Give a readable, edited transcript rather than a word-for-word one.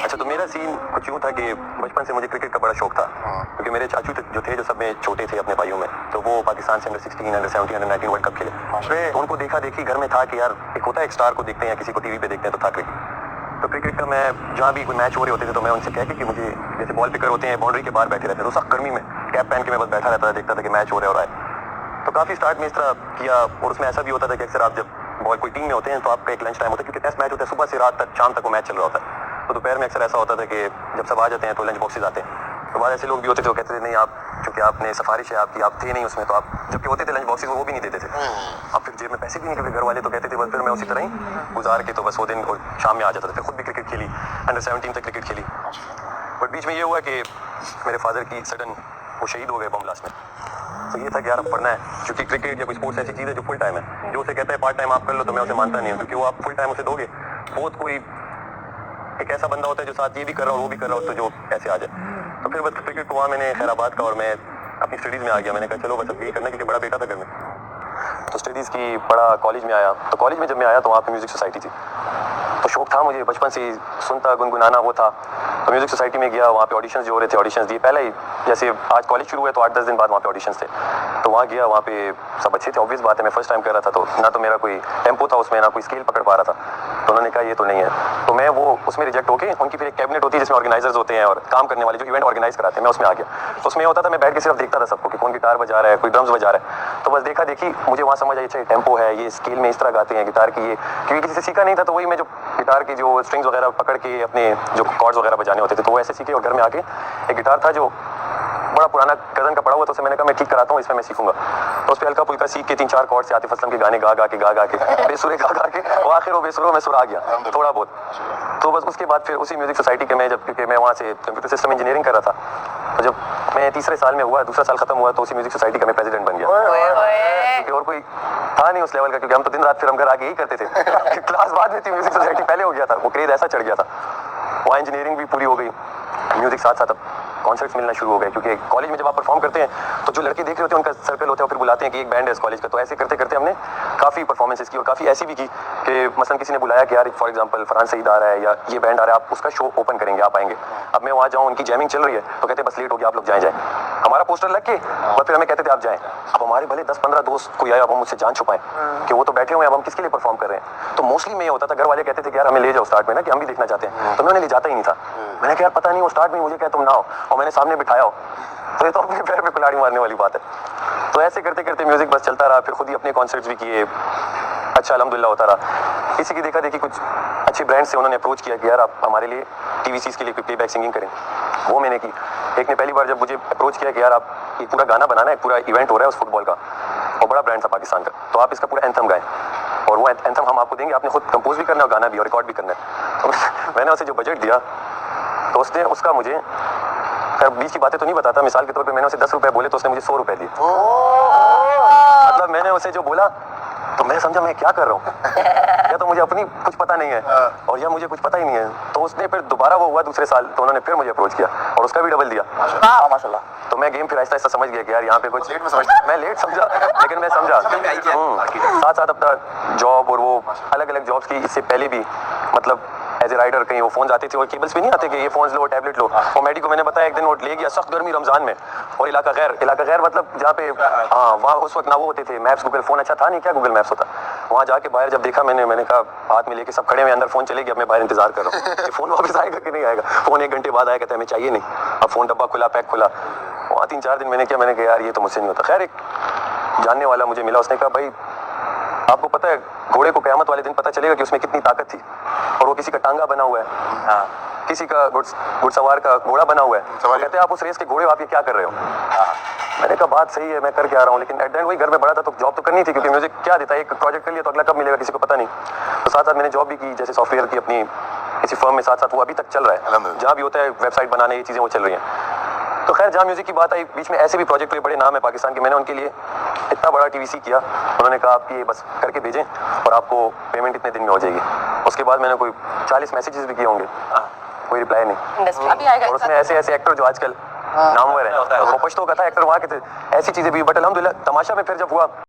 अच्छा, तो मेरा सीन कुछ यूँ था कि बचपन से मुझे क्रिकेट का बड़ा शौक था, क्योंकि मेरे चाचू जो थे, जो सब में छोटे थे अपने भाइयों में, तो वो पाकिस्तान से under 16, under 17, under 19 world cup खेले। मैं उनको देखा देखी घर में था कि यार एक होता है, एक स्टार को देखते हैं या किसी को टीवी पे देखते हैं, तो था क्रिकेट। तो क्रिकेट का मैं जहाँ भी कोई मैच हो रहे होते थे तो मैं उनसे कह के कि मुझे, जैसे बॉल पिकर होते हैं बाउंड्री के बाहर बैठे रहते थे, तो सख्त गर्मी में कैप पहन के मैं बस बैठा रहता था, देखता था कि मैच हो रहा है। तो काफ़ी स्टार्ट में इस तरह किया, और उसमें ऐसा भी होता था कि अक्सर आप जब बॉल कोई टीम में होते हैं तो आपका एक लंच टाइम होता है, क्योंकि टेस्ट मैच होता है सुबह से रात तक, शाम तक वो मैच चल रहा होता है। तो दोपहर में अक्सर ऐसा होता था कि जब सब आ जाते हैं तो लंच बॉक्सेज आते हैं, तो बाद ऐसे लोग भी होते थे, वो कहते थे नहीं आप, चूँकि आपने सिफारिश है आपकी, आप थे नहीं उसमें, तो आप जबकि होते थे लंच बॉक्सेज वो भी नहीं देते थे। अब फिर जेब में पैसे भी नहीं, क्योंकि घर वाले तो कहते थे, बस फिर मैं उसी तरह ही गुजार के तो बस वो दिन और शाम में आ जाता था। फिर खुद भी क्रिकेट खेली, अंडर 17 तक क्रिकेट खेली। बट बीच में ये हुआ कि मेरे फादर की सडन वो शहीद हो गए बम ब्लास्ट में। तो ये था कि यार अब पढ़ना है, क्योंकि क्रिकेट या कोई स्पोर्ट्स ऐसी चीज़ है जो फुल टाइम है। जो उसे कहता है पार्ट टाइम आप कर लो, तो मैं उसे मानता नहीं हूँ, क्योंकि वो आप फुल टाइम उसे दोगे, बहुत कोई एक ऐसा बंदा होता है जो साथ ये भी कर रहा हो वो भी कर रहा हो, तो जो ऐसे आ जाए। तो फिर बस क्रिकेट को वहाँ मैंने खैराबाद का, और मैं अपनी स्टडीज़ में आ गया। मैंने कहा चलो बस अब यही करना, क्योंकि बड़ा बेटा था घर में। तो स्टडीज़ की पढ़ा, कॉलेज में आया। तो कॉलेज में जब मैं आया तो वहाँ पे म्यूज़िक सोसाइटी थी, तो शौक था मुझे बचपन से ही, सुनता गुनगुनाना वो था। तो म्यूज़िक सोसाइटी में गया, वहाँ पे ऑडिशंस जो हो रहे थे, ऑडिशंस दिए। पहले ही जैसे आज कॉलेज शुरू हुआ तो 8-10 दिन बाद वहाँ पे ऑडिशंस थे, तो वहाँ गया। वहाँ पे सब अच्छे थे, ऑब्वियस बात है, मैं फर्स्ट टाइम कर रहा था, तो ना तो मेरा कोई टेम्पो था उसमें, ना कोई स्केल पकड़ पा रहा था। तो उन्होंने कहा ये तो नहीं है, तो मैं वो उसमें रिजेक्ट होके, उनकी फिर एक कैबिनेट होती है जिसमें ऑर्गेनाइजर्स होते हैं और काम करने वाले जो इवेंट ऑर्गेनाइज कराते हैं, मैं उसमें आ गया। तो उसमें होता था मैं बैठ के सिर्फ देखता था सबको कि कौन गिटार बजा रहा है, कोई ड्रम्स बजा रहा है। तो बस देखा देखी मुझे वहाँ समझ आई, अच्छा टेम्पो है, ये स्केल में इस तरह गाते हैं गिटार की, ये क्योंकि किसी से सीखा नहीं था। तो वही मैं जो गिटार की जो स्ट्रिंग्स वगैरह पकड़ के अपने जो कॉर्ड्स वगैरह बजाने होते थे, तो वो ऐसे सीखे। और घर में आके एक गिटार था जो बड़ा पुराना कज़न का पड़ा हुआ, तो उसे मैंने कहा मैं ठीक कराता हूँ, इसमें मैं सीखूंगा। तो उस पर हल्का फुल्का सीख के 3-4 कॉर्ड से आतिफ असलम के गाने गा के बेसुरे गा के वो आखिर वो बेसुरों में सुर आ गया थोड़ा बहुत। तो बस उसके बाद फिर उसी म्यूजिक सोसाइटी के मैं जब, क्योंकि मैं वहाँ से कंप्यूटर सिस्टम इंजीनियरिंग कर रहा था, तो जब मैं तीसरे साल में हुआ, दूसरा साल खत्म हुआ, तो उसी म्यूजिक सोसाइटी का मैं प्रेसिडेंट बन गया। क्योंकि और कोई था नहीं उस लेवल का, क्योंकि हम तो दिन रात फिर हम घर आके यही करते थे। क्लास बाद में थी, म्यूजिक सोसाइटी पहले हो गया था, वो क्रेज ऐसा चढ़ गया था। वहाँ इंजीनियरिंग भी पूरी हो गई, म्यूजिक साथ साथ अब कॉन्सर्ट्स मिलना शुरू हो गए, क्योंकि कॉलेज में जब आप परफॉर्म करते हैं तो जो लड़के देख रहे होते हैं उनका सर्कल होता है, फिर बुलाते हैं कि एक बैंड है इस कॉलेज का। तो ऐसे करते करते हमने काफ़ी परफॉर्मेंसेस की, और काफ़ी ऐसी भी की कि मसलन किसी ने बुलाया कि यार फॉर एग्जांपल फरहान सईद आ रहा है या ये बैंड आ रहा है, आप उसका शो ओपन करेंगे, आप आएंगे। अब मैं वहाँ जाऊँ, उनकी जैमिंग चल रही है, तो कहते बस लेट हो गया, आप लोग जाएं। हमारा पोस्टर लग के और फिर हमें कहते थे आप जाएं। अब हमारे भले 10-15 दोस्त कोई आए, अब हम मुझसे जान छुपाएं कि वो तो बैठे हुए हैं, अब हम किसके लिए परफॉर्म कर रहे हैं। तो मोस्टली में ये होता था, घर वाले कहते थे कि यार हमें ले जाओ स्टार्ट में ना, कि हम भी देखना चाहते हैं। तो मैं उन्हें ले जाता ही नहीं था। मैंने कहा यार पता नहीं, वो स्टार्ट में मुझे क्या तुम ना हो, और मैंने सामने बिठाया हो, तो ये तो अपने पैर पे कुल्हाड़ी मारने वाली बात है। तो ऐसे करते करते म्यूजिक बस चलता रहा, फिर खुद ही अपने कॉन्सर्ट्स भी किए, अच्छा अल्हम्दुलिल्लाह होता रहा। इसी की देखा देखी कुछ अच्छे ब्रांड से उन्होंने अप्रोच किया कि यार आप हमारे लिए टीवीसीज के लिए प्लेबैक सिंगिंग करें। वो मैंने की। एक ने पहली बार जब मुझे अप्रोच किया कि यार आप एक पूरा गाना बनाना है, पूरा इवेंट हो रहा है उस फुटबॉल का, और बड़ा ब्रांड था पाकिस्तान का, तो आप इसका पूरा एंथम गाएं, और वो एंथम हम आपको देंगे, आपने खुद कंपोज भी करना है और गाना भी और रिकॉर्ड भी करना है। तो मैंने उसे जो बजट दिया, तो उसने उसका मुझे, खैर बीच की बातें तो नहीं बताता, मिसाल के तौर पे मैंने उसे 10 रुपए बोले तो उसने मुझे 100 रुपए दिए। मतलब मैंने उसे जो बोला तो मैं समझा मैं क्या कर रहा हूँ, या तो मुझे अपनी कुछ पता नहीं है और या मुझे कुछ पता ही नहीं है। तो उसने फिर दोबारा वो हुआ दूसरे साल, तो उन्होंने फिर मुझे अप्रोच किया और उसका भी डबल दिया। माशाल्लाह। तो मैं गेम फिर आहिस्ता आहिस्ता समझ गया कि यार यहाँ पे कुछ मैं लेट समझा, लेकिन मैं समझा। साथ साथ अपना जॉब और वो अलग अलग जॉब्स की, इससे पहले भी मतलब एज ए राइडर कहीं वो फोन आते थे और केबल्स भी नहीं आते कि ये फोन लो, टैबलेट लो। और मेडी को मैंने बताया एक दिन वो ले गया, सख्त गर्मी रमजान में, और इलाका गैर मतलब जहाँ पे, हाँ वहाँ उस वक्त ना वो होते थे मैप्स, गूगल फोन अच्छा था नहीं, क्या गूगल मैप्स होता। वहाँ जाके बाहर जब देखा मैंने कहा हाथ में लेके सब खड़े हुए, अंदर फोन चले गया, मैं बाहर इंतजार कर रहा हूँ कि फोन वापस आएगा कि नहीं आएगा। फोन 1 घंटे बाद आया, कहता है हमें चाहिए नहीं। अब फोन डब्बा खुला, पैक खुला। वहाँ 3-4 दिन मैंने कहा यार ये तो मुझसे नहीं होता। खैर एक जानने वाला मुझे मिला, उसने कहा भाई आपको पता है घोड़े को क़यामत वाले दिन पता चलेगा कि उसमें कितनी ताकत थी, और वो किसी का टांगा बना हुआ है, किसी का घुड़सवार का घोड़ा बना हुआ है। कहते हैं आप उस रेस के घोड़े हो, आप ये क्या कर रहे हो। मैंने कहा बात सही है, मैं करके आ रहा हूँ, लेकिन एट द एंड वही घर में बड़ा था तो जॉब तो करनी थी, क्योंकि म्यूजिक क्या देता है, एक प्रोजेक्ट कर लिया तो अगला कब मिलेगा किसी को पता नहीं। तो साथ साथ मैंने जॉब भी की, जैसे सॉफ्टवेयर की अपनी किसी फर्म में, साथ साथ वो अभी तक चल रहा है, जहाँ भी होता है वेबसाइट बनाने ये चीज़ें वो चल रही हैं। तो खैर जहाँ म्यूजिक की बात आई, बीच में ऐसे भी प्रोजेक्ट हुए, बड़े नाम है पाकिस्तान के, मैंने उनके लिए इतना बड़ा टीवीसी किया, उन्होंने कहा आप ये बस करके भेजें और आपको पेमेंट इतने दिन में हो जाएगी। उसके बाद मैंने कोई 40 मैसेजेस भी किए होंगे, कोई रिप्लाई नहीं। अभी आएगा। और उसमें ऐसे एक्टर जो आजकल नामवर है, वो पश्तो का था एक्टर, वहाँ के थे, ऐसी चीज़ें भी। बट अल्हम्दुलिल्लाह तमाशा में फिर जब हुआ